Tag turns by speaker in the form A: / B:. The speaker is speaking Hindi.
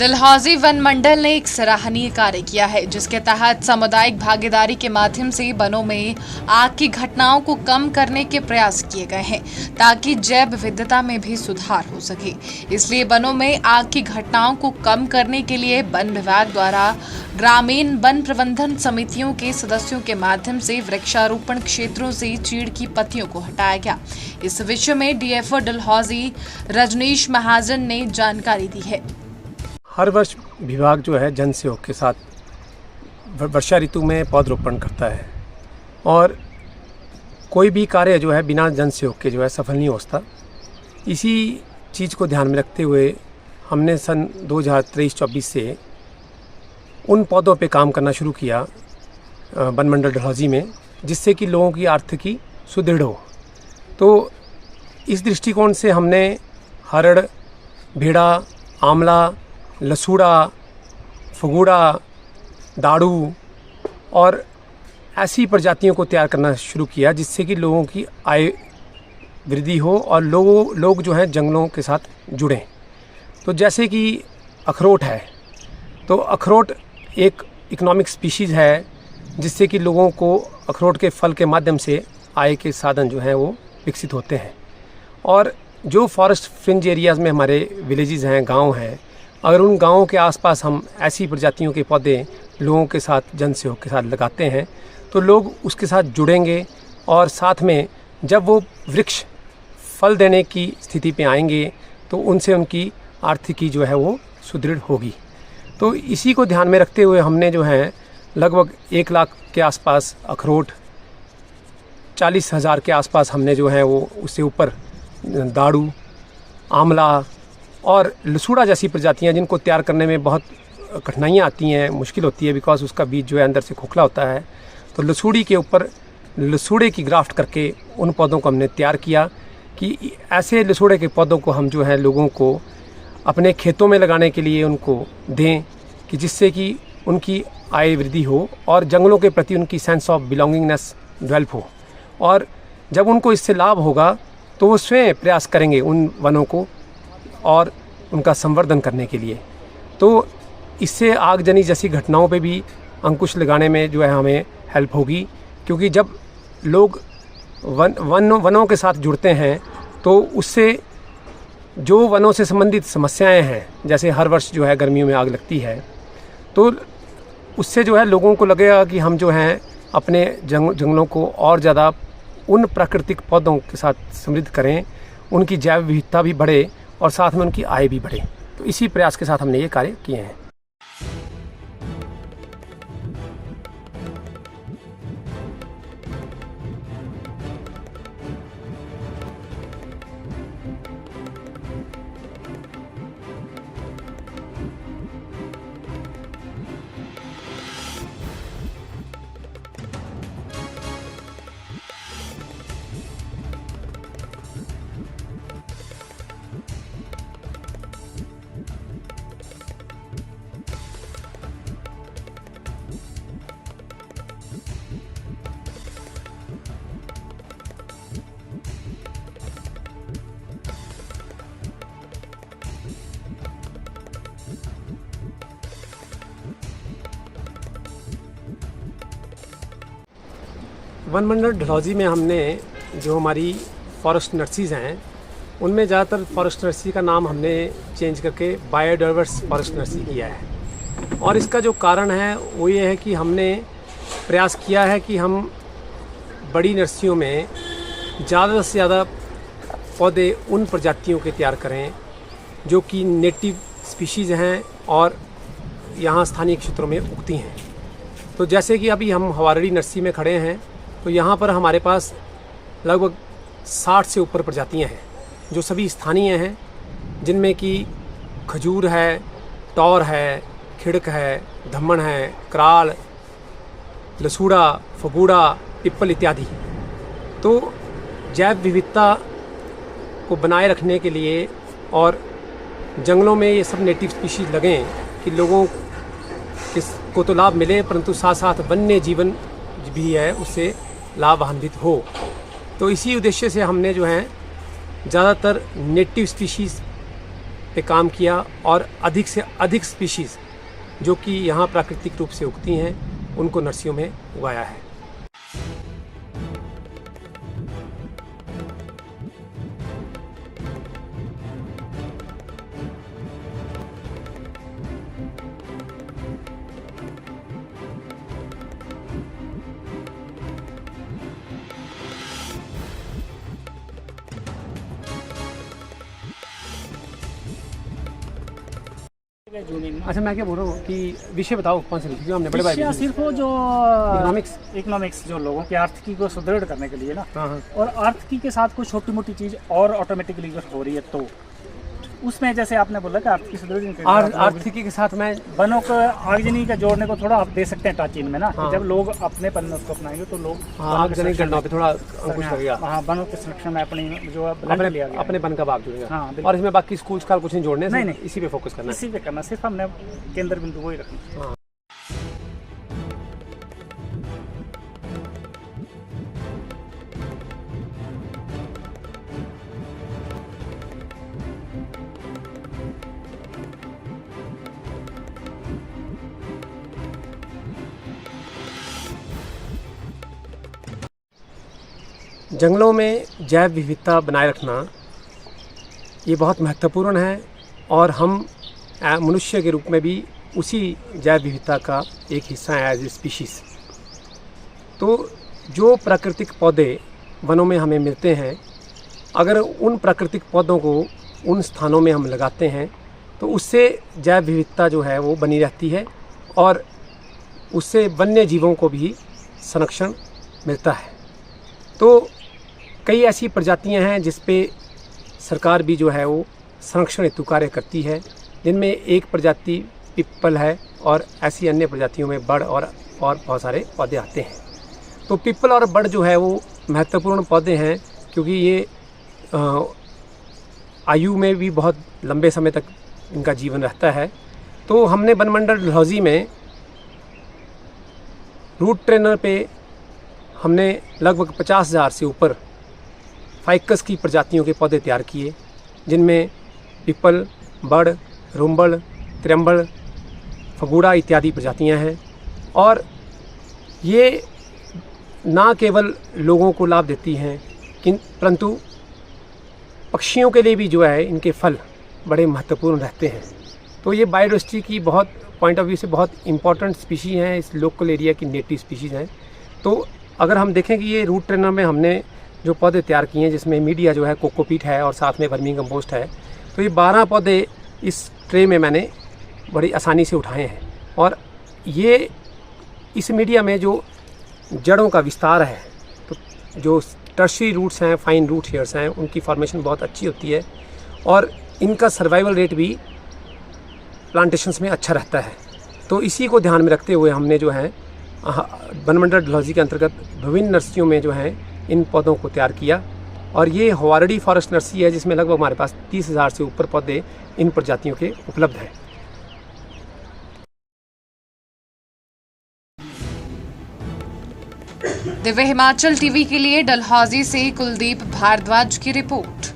A: डलहौजी वन मंडल ने एक सराहनीय कार्य किया है, जिसके तहत सामुदायिक भागीदारी के माध्यम से वनों में आग की घटनाओं को कम करने के प्रयास किए गए हैं, ताकि जैव विविधता में भी सुधार हो सके। इसलिए वनों में आग की घटनाओं को कम करने के लिए वन विभाग द्वारा ग्रामीण वन प्रबंधन समितियों के सदस्यों के माध्यम से वृक्षारोपण क्षेत्रों से चीड़ की पत्तियों को हटाया गया। इस विषय में डीएफओ डलहौजी रजनीश महाजन ने जानकारी दी है।
B: हर वर्ष विभाग जो है जन सहयोग के साथ वर्षा ऋतु में पौधरोपण करता है और कोई भी कार्य जो है बिना जन सहयोग के जो है सफल नहीं हो सकता। इसी चीज़ को ध्यान में रखते हुए हमने सन 2023-24 से उन पौधों पे काम करना शुरू किया वन मंडल डलहौजी में, जिससे कि लोगों की आर्थिकी सुदृढ़ हो। तो इस दृष्टिकोण से हमने हरड़, भेड़ा, आंवला, लसूड़ा, फगुड़ा, दाड़ू और ऐसी प्रजातियों को तैयार करना शुरू किया, जिससे कि लोगों की आय वृद्धि हो और लोग जो हैं जंगलों के साथ जुड़ें। तो जैसे कि अखरोट है, तो अखरोट एक इकोनॉमिक स्पीशीज़ है, जिससे कि लोगों को अखरोट के फल के माध्यम से आय के साधन जो हैं वो विकसित होते हैं। और जो फॉरेस्ट फ्रिंज एरियाज़ में हमारे विलेजेस हैं, गांव हैं, अगर उन गांवों के आसपास हम ऐसी प्रजातियों के पौधे लोगों के साथ जन सहयोग के साथ लगाते हैं, तो लोग उसके साथ जुड़ेंगे और साथ में जब वो वृक्ष फल देने की स्थिति पे आएंगे तो उनसे उनकी आर्थिकी जो है वो सुदृढ़ होगी। तो इसी को ध्यान में रखते हुए हमने जो है लगभग 1 लाख के आसपास अखरोट, 40,000 के आसपास हमने जो है वो उससे ऊपर दाड़ू, आंवला और लसूड़ा जैसी प्रजातियां, जिनको तैयार करने में बहुत कठिनाइयां आती हैं, मुश्किल होती है, बिकॉज उसका बीज जो है अंदर से खोखला होता है। तो लसूड़ी के ऊपर लसूड़े की ग्राफ्ट करके उन पौधों को हमने तैयार किया कि ऐसे लसूड़े के पौधों को हम जो है लोगों को अपने खेतों में लगाने के लिए उनको दें, कि जिससे कि उनकी आय वृद्धि हो और जंगलों के प्रति उनकी सेंस ऑफ बिलोंगिंगनेस डेवलप हो। और जब उनको इससे लाभ होगा तो वो स्वयं प्रयास करेंगे उन वनों को और उनका संवर्धन करने के लिए। तो इससे आगजनी जैसी घटनाओं पे भी अंकुश लगाने में जो है हमें हेल्प होगी, क्योंकि जब लोग वनों के साथ जुड़ते हैं तो उससे जो वनों से संबंधित समस्याएं हैं, जैसे हर वर्ष जो है गर्मियों में आग लगती है, तो उससे जो है लोगों को लगेगा कि हम जो हैं अपने जंगलों को और ज़्यादा उन प्राकृतिक पौधों के साथ समृद्ध करें, उनकी जैव विविधता भी बढ़े और साथ में उनकी आय भी बढ़े। तो इसी प्रयास के साथ हमने ये कार्य किए हैं। वन मंडल डलहौजी में हमने जो हमारी फॉरेस्ट नर्सरीज़ हैं, उनमें ज़्यादातर फॉरेस्ट नर्सरी का नाम हमने चेंज करके बायोडाइवर्स फॉरेस्ट नर्सरी किया है। और इसका जो कारण है वो ये है कि हमने प्रयास किया है कि हम बड़ी नर्सरियों में ज़्यादा से ज़्यादा पौधे उन प्रजातियों के तैयार करें जो कि नेटिव स्पीशीज़ हैं और यहाँ स्थानीय क्षेत्रों में उगती हैं। तो जैसे कि अभी हम हवारड़ी नर्सरी में खड़े हैं, तो यहाँ पर हमारे पास लगभग 60 से ऊपर प्रजातियाँ हैं जो सभी स्थानीय हैं, जिनमें कि खजूर है, टौर है, खिड़क है, धम्मन है, कराल, लसूड़ा, फगुड़ा, पिप्पल इत्यादि। तो जैव विविधता को बनाए रखने के लिए और जंगलों में ये सब नेटिव स्पीशीज़ लगें कि लोगों को तो लाभ मिले, परंतु साथ साथ वन्य जीवन भी है उससे लाभान्वित हो। तो इसी उद्देश्य से हमने जो है ज़्यादातर नेटिव स्पीशीज़ पे काम किया और अधिक से अधिक स्पीशीज़ जो कि यहाँ प्राकृतिक रूप से उगती हैं उनको नर्सरियों में उगाया है। अच्छा, मैं क्या बोल रहा हूँ कि विषय बताओ कौन से लिखे हमने बड़े भाई?
C: विषय सिर्फ वो जो
B: इकोनॉमिक्स
C: जो लोगों की आर्थिकी को सुदृढ़ करने के लिए ना,
B: हाँ हाँ।
C: और आर्थिकी के साथ कोई छोटी मोटी चीज और ऑटोमेटिकली हो रही है तो उसमें जैसे आपने बोला कि आर्थिकी सुदृढ़
B: आर्थिकी के साथ मैं
C: वनों को आगजनी का जोड़ने को थोड़ा आप दे सकते हैं टाचीन में ना,
B: हाँ।
C: जब लोग अपने पन में उसको अपनाएंगे तो लोग
B: आगजनी करना पे थोड़ा अंकुश लगेगा।
C: हाँ, वनों के संरक्षण में अपनी जो ब्लड लिया गया
B: अपने वन का भाग जुड़ेगा।
C: हाँ, बिल्कुल।
B: और इसमें बाकी स्कूल का कुछ नहीं जोड़ने,
C: नहीं,
B: इसी पे फोकस करना है।
C: इसी पे करना, सिर्फ हमने केंद्र बिंदु वही रखना।
B: हाँ। जंगलों में जैव विविधता बनाए रखना ये बहुत महत्वपूर्ण है और हम मनुष्य के रूप में भी उसी जैव विविधता का एक हिस्सा है एज ए स्पीशीज़। तो जो प्राकृतिक पौधे वनों में हमें मिलते हैं, अगर उन प्राकृतिक पौधों को उन स्थानों में हम लगाते हैं तो उससे जैव विविधता जो है वो बनी रहती है और उससे वन्य जीवों को भी संरक्षण मिलता है। तो कई ऐसी प्रजातियां हैं जिस पे सरकार भी जो है वो संरक्षण हेतु कार्य करती है, जिनमें एक प्रजाति पिप्पल है और ऐसी अन्य प्रजातियों में बड़ और बहुत सारे पौधे आते हैं। तो पिप्पल और बड़ जो है वो महत्वपूर्ण पौधे हैं क्योंकि ये आयु में भी बहुत लंबे समय तक इनका जीवन रहता है। तो हमने वनमंडल डलहौजी में रूट ट्रेनर पे हमने लगभग 50,000 से ऊपर फाइकस की प्रजातियों के पौधे तैयार किए, जिनमें पिपल, बड़, रुंबल, त्र्यंबल, फगुड़ा इत्यादि प्रजातियां हैं। और ये ना केवल लोगों को लाभ देती हैं परंतु पक्षियों के लिए भी जो है इनके फल बड़े महत्वपूर्ण रहते हैं। तो ये बायोडाइवर्सिटी की बहुत पॉइंट ऑफ व्यू से बहुत इम्पॉर्टेंट स्पीशीज़ हैं, इस लोकल एरिया की नेटिव स्पीशीज़ हैं। तो अगर हम देखें कि ये रूट ट्रेनर में हमने जो पौधे तैयार किए हैं, जिसमें मीडिया जो है कोकोपीट है और साथ में वर्मी कंपोस्ट है, तो ये 12 पौधे इस ट्रे में मैंने बड़ी आसानी से उठाए हैं। और ये इस मीडिया में जो जड़ों का विस्तार है, तो जो टर्शरी रूट्स हैं, फाइन रूट हेयर्स हैं, उनकी फॉर्मेशन बहुत अच्छी होती है और इनका सर्वाइवल रेट भी प्लांटेशंस में अच्छा रहता है। तो इसी को ध्यान में रखते हुए हमने जो है वनमंडल डलहौजी के अंतर्गत विभिन्न नर्सरियों में जो है इन पौधों को तैयार किया। और ये हवारडी फॉरेस्ट नर्सरी है जिसमें लगभग हमारे पास 30,000 से ऊपर पौधे इन प्रजातियों के उपलब्ध हैं।
A: दिव्य हिमाचल टीवी के लिए डलहौजी से कुलदीप भारद्वाज की रिपोर्ट।